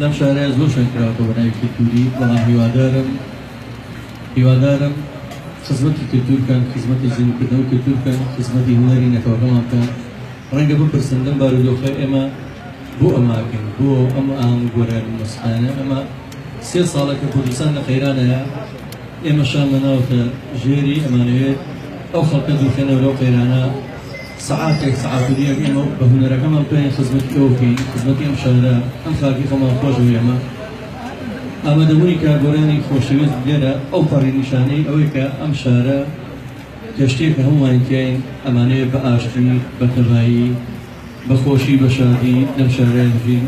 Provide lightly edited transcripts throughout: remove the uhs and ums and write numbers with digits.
لەم شارەیە زۆر شوێن کراوەتەوە بە ناوی کلتوری، بەڵام هیوادارم خزمەتی کلتور بکەن، خزمەتی زیندوکردنەوە کلتور بکەن، خزمەتی هونەری نەتەوەکەمان بکەن. ڕەنگە بپرسن لەم بارودۆخە ئێمە بۆ ئەماکەین، بۆ ئەم ئاهەنگ گۆرانی مۆسیقانە. ئەمە 3 ساڵەکە کوردستان لە قەیرانەیە، ئێمە شان لەناوتە ژێری ئەمانەوێت ئەو خەڵکە دوورخێنەوە لەو قەیرانە سەعاتێک سەعاتودیەک ئێمە بە هونەرەکەمان بتوانین خزمەتی ئەو بکەین، خزمەتی ئەم شارە، ئەم خاکی خۆمان خۆشەوە. ئێمە ئامادەبوونی کارگۆرانی خۆشەویست لێرە ئەو پەڕی نیشانەی ئەوەی کە ئەم شارە کەشتێکە هەمومان تیاین ئەمانەیە بە ئاشتی، بە تەبایی، بە خۆشی، بە شادی لەم شارەیە بژین.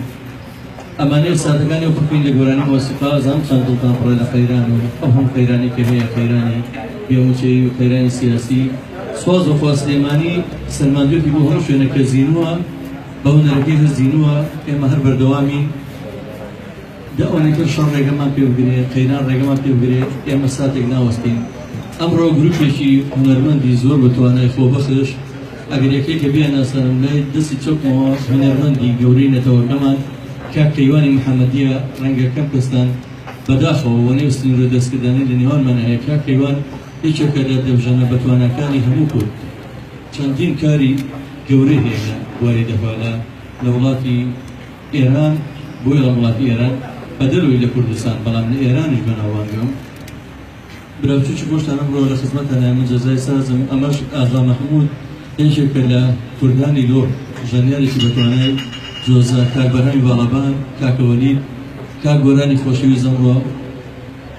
ئەمانەیە سادەکانی ئەو بکەین لە گۆرانی مۆسیقا. زانم چەند دڵتان پڕە لە قەیران و ئەو هەم قەیرانی کە هەیە، قەیرانی بێموچەی و قەیرانی سیاسی. سواز و خوا سلێمانی سەرماندوێتی بۆ هەموو شوێنە کە زینووە، بە هونەرەکەی هەر زینووە. ئێمە هەر بەردەوامین دەوانێتتر شەڕ ڕێگەمان پێ بگرێت، قەیران ڕێگەمان پێ بگرێت، ئێمە ساتێک ناوەستین. ئەمڕۆ گروپێکی هونەرمەندی زۆر بەتوانای خۆبەخش ئەگەر یەکێکە بێناسەرم لای دەستی چەپمەوە هونەرمەندی گەورەی نەتەوەکەمان کاک کەیوانی محەممەدیە. ڕەنگە کەم کەستان بەداخەوە وەنێوستین ڕێ دەستکردانی لە نێوانمان هەیە. کاک کەیوان هیچێکە لە دەبژانە بەتوانەکانی هەموو کورد چەندین کاری گەورەی هێنا واری دەخوالە لە وڵاتی ئێران، بۆی لە وڵاتی ئێران بە دەروی لە کوردستان، بەڵام لە ئێرانیش بەناوانگەم. براوچووی گۆشتان ئەمڕۆ لە خزمەتانە من جەزای سازم. ئەمەش ئاغا مەحموود هێنشێکە لە کوردانی لۆر، ژەنیارێکی بەتوانای جۆزە، کاک بەرهەمی باڵەبان، کاکەوەلید، کاک گۆرانی خۆشەویست ئەمڕۆ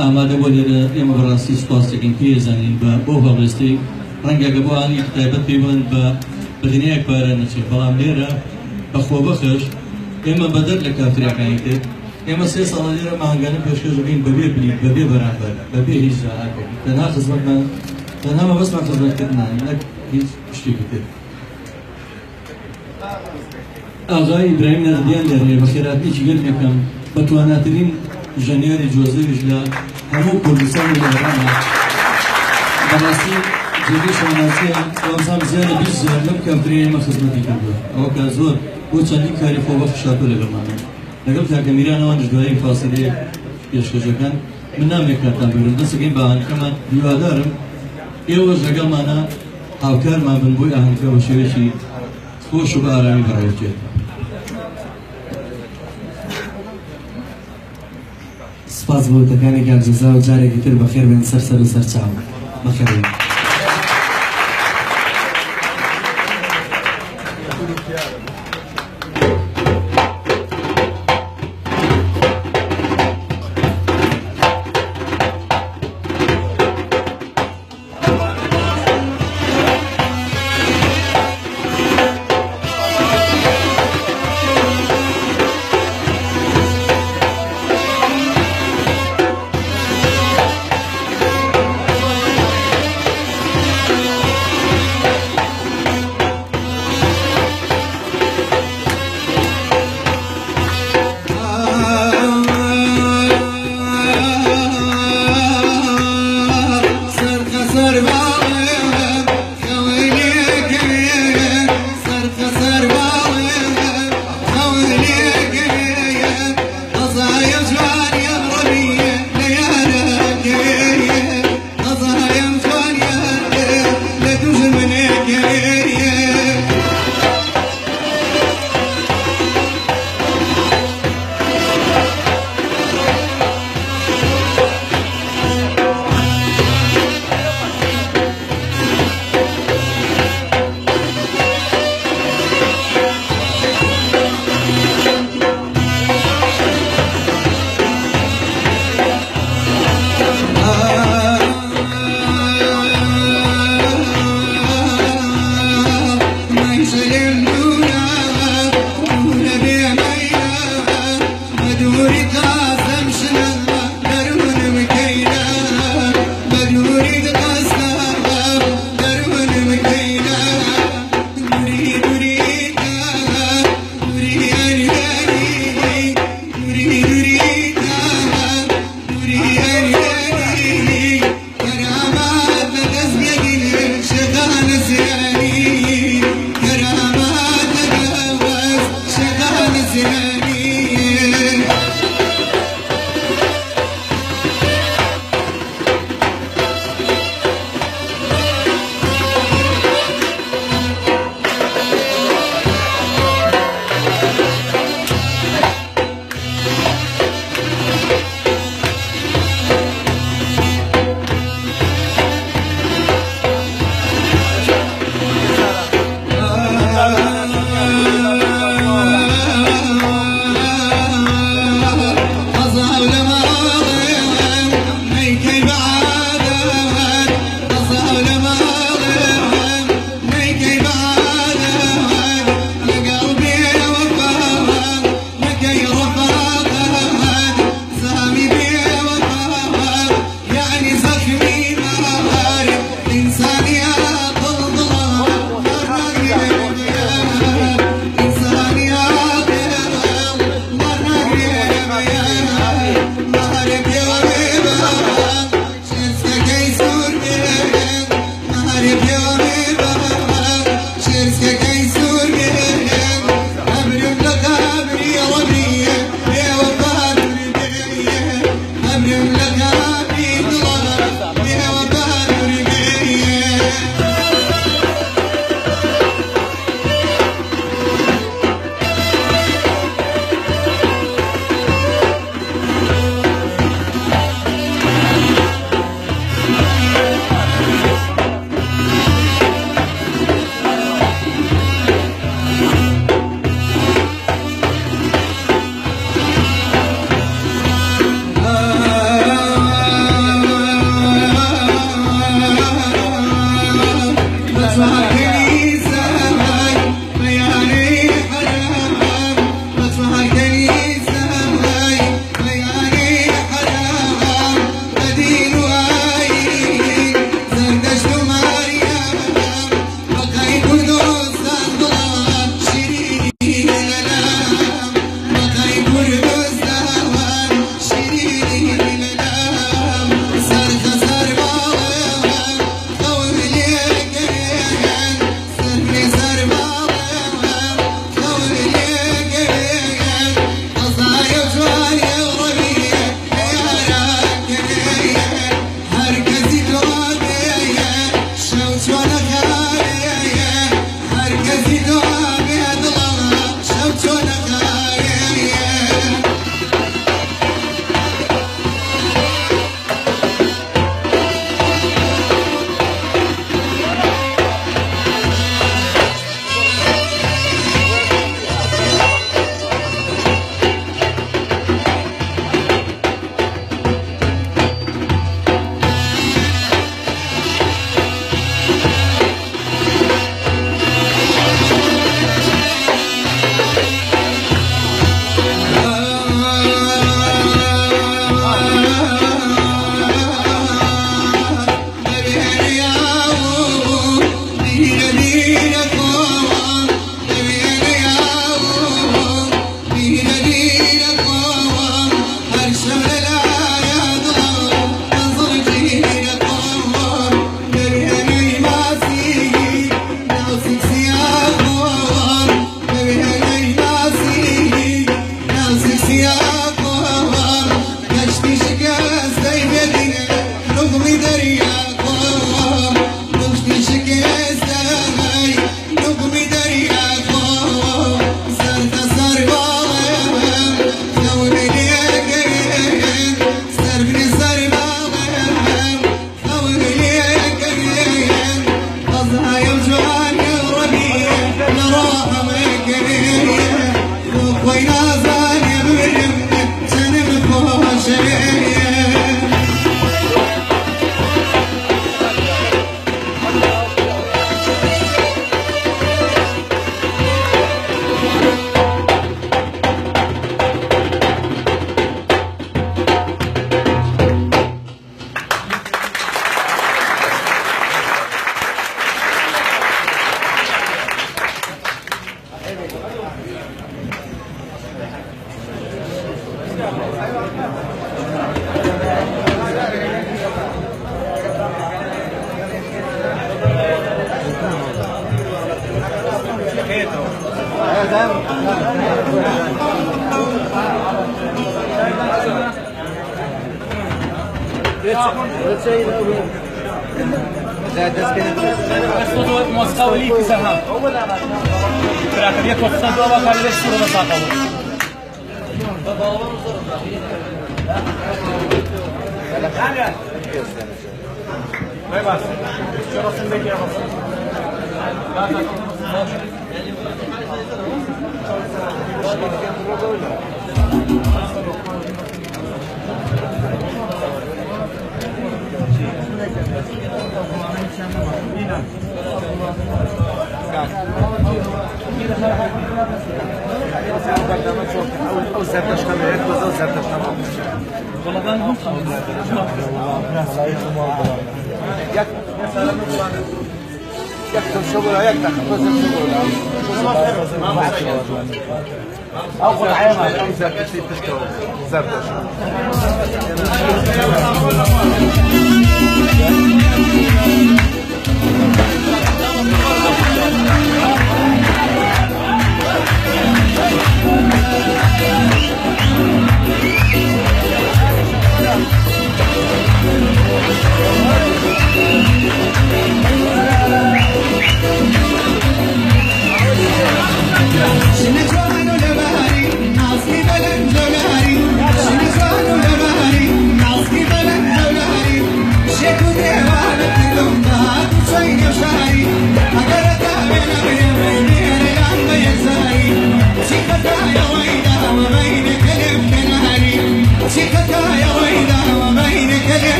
ئامادە بۆ لێرە. ئێمە بەڕاستی سوپاسێکین پێزانین بە بۆ هەڵوێستی. ڕەنگەگە بۆ ئانی تایبەت پێیوان بە دنیای پارە نەچێت، بەڵام لێرە بەخۆبەخش ئێمە بەدەر لە کافریەکانی کرد. ئێمە 3 ساڵە لێرە ماهەنگانە پێشکەش دەکەین بەبێ بلیت، بەبێ بەرامبەر، بەبێ هیچ جاهاکەین. تەنها خزمەتمان، تەنها مەبەستمان خزمەتکردنان، نەک هیچ شتێکی تر. ئاغای ئیبراهیم نەردیان لێرەیە بە خێراتێکی گەرمێکم، بەتواناترین ژەنیاری جۆزەویش لە هەموو کوردستان و ئێرانە. بەڕاستی جێگەی شانازیە وەمسام زیادە 20,000 لەم کەمترین ئێمە خزمەتی کردووە. ئەوە کە زۆر بۆ چەندین کاری خۆبەخش هاتووە لەگەڵمانە. لەگەڵ کاکە میرانەوەش دوایی فاسیلەیە پێشکەشەکان من نامێک کارتان بگرم، دەستەکەین بە ئاهەنگەکەمان. هیوادارم ئێوەش لەگەڵمانە هاوکارمان بن بۆی ئاهەنگەکە بە شێوەیەکی خۆش و بە ئارامی بەڕێوەچێت. سپاس بۆ وتەکانی کاک جەزا و جارێکی تر بەخێر بێن سەر و سەرچاو. بەخێر.